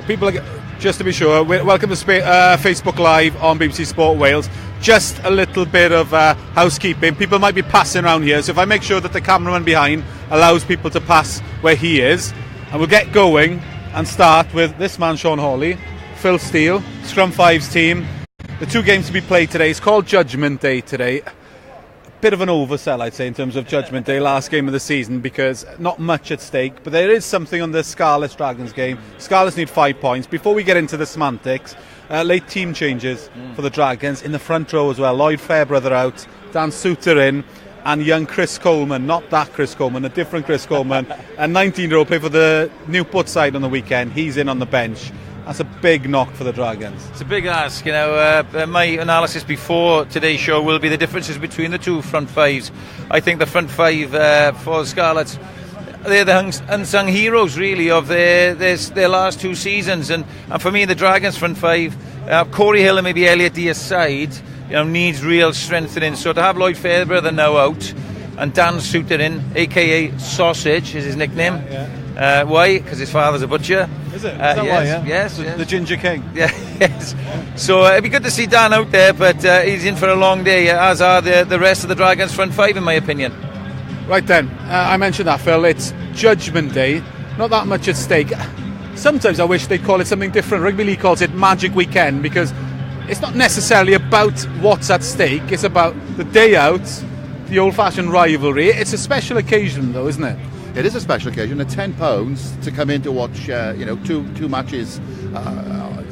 people, just to be sure, welcome to Facebook Live on BBC Sport Wales. Just a little bit of housekeeping. People might be passing around here, so if I make sure that the cameraman behind allows people to pass where he is, and we'll get going and start with this man, Sean Hawley, Phil Steele, Scrum 5's team. The two games to be played today, it's called Judgement Day today. Bit of an oversell, I'd say, in terms of Judgement Day, last game of the season, because not much at stake, but there is something on the Scarlets Dragons game. Scarlets need 5 points. Before we get into the semantics, late team changes for the Dragons in the front row as well. Lloyd Fairbrother out, Dan Souter in, and young Chris Coleman, not that Chris Coleman, a different Chris Coleman, a 19-year-old, played for the Newport side on the weekend. He's in on the bench. That's a big knock for the Dragons. It's a big ask, you know. My analysis before today's show will be the differences between the two front fives. I think the front five for Scarlets, they're the unsung heroes, really, of their last two seasons. And for me, the Dragons front five, Corey Hill and maybe Elliot Diaz side, needs real strengthening. So to have Lloyd Fairbrother now out and Dan Souter in, a.k.a. Sausage is his nickname. Yeah. Why? Because his father's a butcher. Is it? Is that yes, why, yeah? Yes, the Ginger King. Yeah, yes. So it'd be good to see Dan out there, but he's in for a long day, as are the rest of the Dragons front five, in my opinion. Right then, I mentioned that, Phil. It's Judgement Day. Not that much at stake. Sometimes I wish they'd call it something different. Rugby League calls it Magic Weekend, because it's not necessarily about what's at stake. It's about the day out, the old-fashioned rivalry. It's a special occasion, though, isn't it? It is a special occasion. At £10 to come in to watch, two matches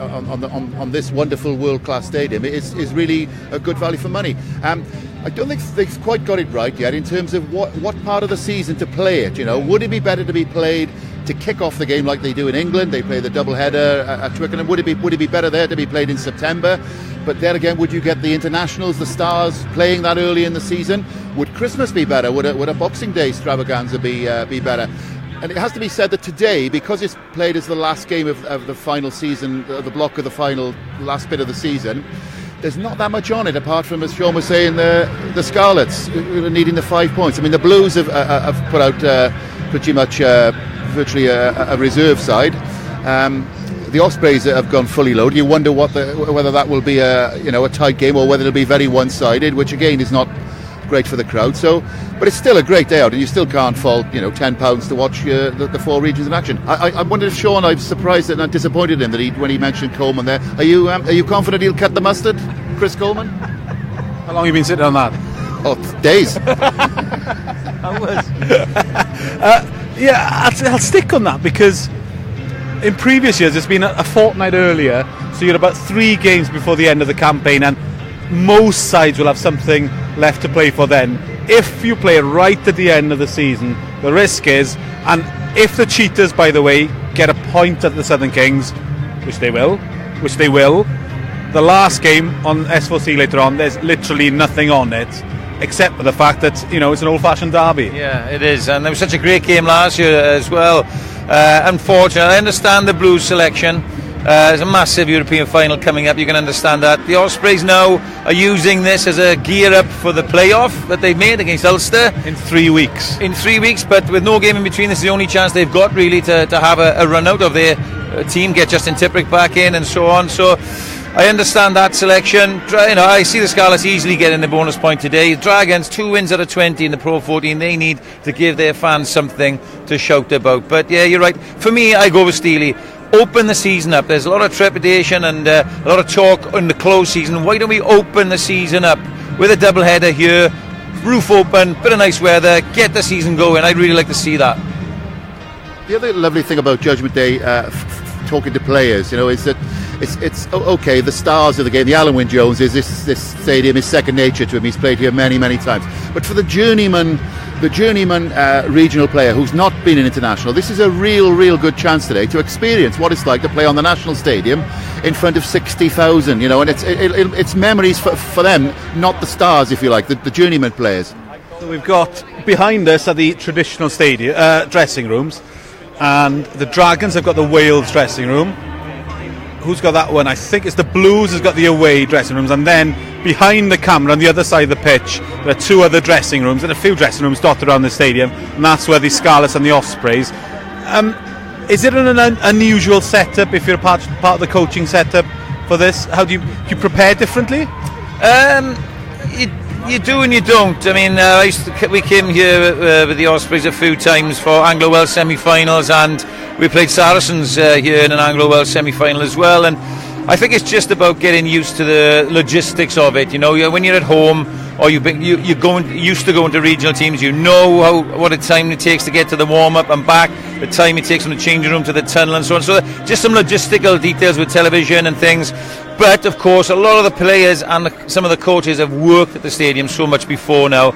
on this wonderful world-class stadium is really a good value for money. I don't think they've quite got it right yet in terms of what part of the season to play it. Would it be better to be played to kick off the game like they do in England? They play the double-header at Twickenham. Would it be better there to be played in September? But then again, would you get the internationals, the stars, playing that early in the season? Would Christmas be better? Would a Boxing Day extravaganza be better? And it has to be said that today, because it's played as the last game of the final season, the block of the last bit of the season, there's not that much on it, apart from, as Sean was saying, the Scarlets needing the 5 points. I mean, the Blues have put out pretty much virtually a reserve side. The Ospreys have gone fully loaded. You wonder whether that will be a tight game or whether it'll be very one-sided, which again is not great for the crowd. But it's still a great day out, and you still can't fault £10 to watch the four regions in action. I wondered if Sean, I'm surprised and disappointed in that when he mentioned Coleman there. Are you confident he'll cut the mustard, Chris Coleman? How long have you been sitting on that? Oh, days. I'll stick on that, because in previous years it's been a fortnight earlier, so you're about 3 games before the end of the campaign, and most sides will have something left to play for then. If you play right at the end of the season, the risk is, and if the Cheetahs, by the way, get a point at the Southern Kings, which they will, the last game on S4C later on, there's literally nothing on it except for the fact that it's an old-fashioned derby. Yeah, it is, and it was such a great game last year as well. Unfortunately, I understand the Blues selection. There's a massive European final coming up, you can understand that. The Ospreys now are using this as a gear up for the playoff that they've made against Ulster. In 3 weeks. But with no game in between, this is the only chance they've got really to have a run out of their team, get Justin Tipuric back in and so on. So I understand that selection. I see the Scarlets easily getting the bonus point today. Dragons, 2 wins out of 20 in the Pro 14. They need to give their fans something to shout about. But yeah, you're right. For me, I go with Steely. Open the season up. There's a lot of trepidation and a lot of talk in the close season. Why don't we open the season up with a double header here, roof open, bit of nice weather, get the season going? I'd really like to see that. The other lovely thing about Judgement Day, talking to players, is that it's okay. The stars of the game, the Alan Wynne Jones, this stadium is second nature to him. He's played here many, many times. But for the journeyman regional player who's not been an international, this is a real good chance today to experience what it's like to play on the national stadium in front of 60,000. And it's memories for them, not the stars, if you like, the journeyman players. So we've got behind us are the traditional stadium dressing rooms, and the Dragons have got the Wales dressing room. Who's got that one? I think it's the Blues has got the away dressing rooms, and then behind the camera on the other side of the pitch there are 2 other dressing rooms and a few dressing rooms dotted around the stadium, and that's where the Scarlets and the Ospreys. Is it an unusual setup if you're part of the coaching setup for this? How do you prepare differently? You do and you don't. I mean, we came here with the Ospreys a few times for Anglo-Welsh semi-finals, and we played Saracens here in an Anglo-Welsh semi-final as well. And I think it's just about getting used to the logistics of it. You know, when you're at home, or you're used to going to regional teams, you know what a time it takes to get to the warm-up and back, the time it takes from the changing room to the tunnel and so on. So just some logistical details with television and things. But of course, a lot of the players and some of the coaches have worked at the stadium so much before now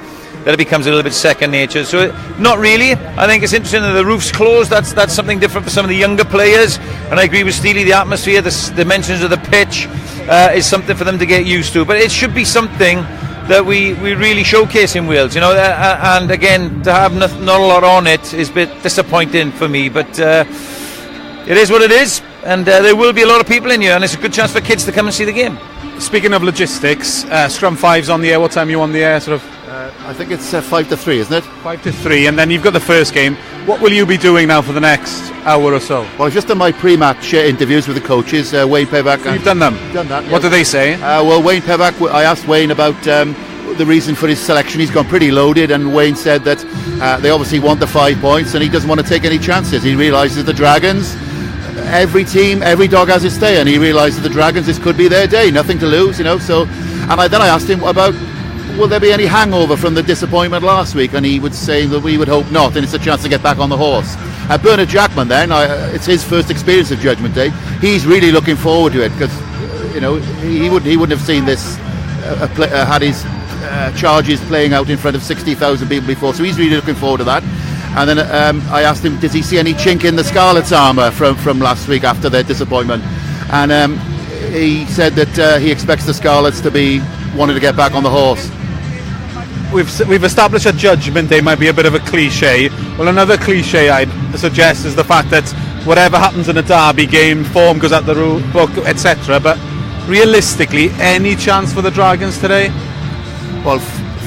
that it becomes a little bit second nature. So not really. I think it's interesting that the roof's closed. That's something different for some of the younger players. And I agree with Steely, the atmosphere, the dimensions of the pitch is something for them to get used to. But it should be something that we really showcase in Wales, you know. And again, to have not a lot on it is a bit disappointing for me. But it is what it is. And there will be a lot of people in here, and it's a good chance for kids to come and see the game. Speaking of logistics, Scrum 5's on the air. What time are you on the air? I think it's 5 to 3, isn't it? 5 to 3, and then you've got the first game. What will you be doing now for the next hour or so? Well, I've just done my pre-match interviews with the coaches, Wayne Pevak. So you've done them? Done that, yes. What do they say? Well, Wayne Pevak, I asked Wayne about the reason for his selection. He's gone pretty loaded, and Wayne said that they obviously want the 5 points, and he doesn't want to take any chances. He realises the Dragons, every team, every dog has its day, and he realises the Dragons, this could be their day, nothing to lose, you know. So, and then I asked him about, will there be any hangover from the disappointment last week, and he would say that we would hope not, and it's a chance to get back on the horse. Bernard Jackman then, it's his first experience of Judgement Day. He's really looking forward to it, because you know, he wouldn't have seen this had his charges playing out in front of 60,000 people before, so he's really looking forward to that. And then I asked him, does he see any chink in the Scarlets' armour from last week after their disappointment? And he said that he expects the Scarlets to be wanting to get back on the horse. We've established that Judgement Day might be a bit of a cliche. Well, another cliche I'd suggest is the fact that whatever happens in a derby game, form goes out the rule book, etc. But realistically, any chance for the Dragons today? Well,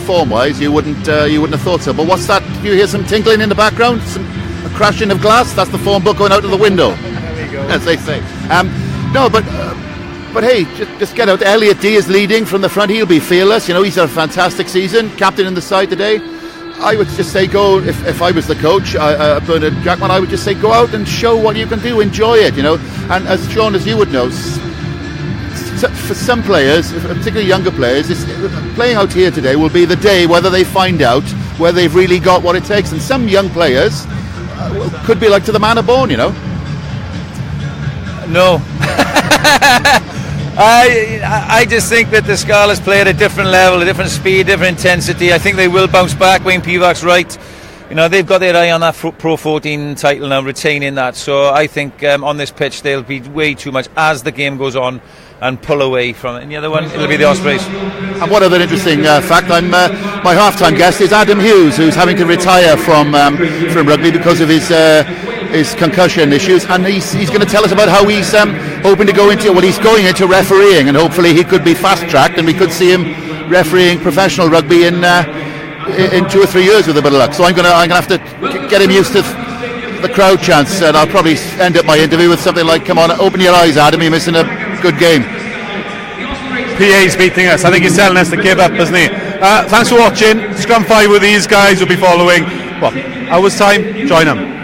form-wise, you wouldn't have thought so. But what's that? Do you hear some tinkling in the background? A crashing of glass? That's the form book going out of the window. There we go. As they say. No, but hey, just get out. Elliot D is leading from the front. He'll be fearless. You know, he's had a fantastic season. Captain in the side today. I would just say go. If I was the coach, Bernard Jackman, I would just say go out and show what you can do. Enjoy it. You know, and as Sean, as you would know, for some players, particularly younger players, playing out here today will be the day whether they find out whether they've really got what it takes. And some young players could be like to the manor born, you know. No. I just think that the Scarlets play at a different level, a different speed, different intensity. I think they will bounce back. Wayne Pevak's right. You know, they've got their eye on that Pro 14 title now, retaining that. So I think on this pitch they'll be way too much as the game goes on and pull away from it. And the other one, it'll be the Ospreys. And one other interesting fact, my half-time guest is Adam Hughes, who's having to retire from rugby because of his concussion issues, and he's going to tell us about how he's hoping to go into, well, he's going into refereeing, and hopefully he could be fast-tracked and we could see him refereeing professional rugby in 2 or 3 years with a bit of luck. So I'm going to have to get him used to the crowd chants, and I'll probably end up my interview with something like, come on, open your eyes, Adam, you're missing a good game. PA's beating us. I think he's telling us to give up, isn't he? Thanks for watching. Scrum 5 with these guys will be following. Hour's time, join them.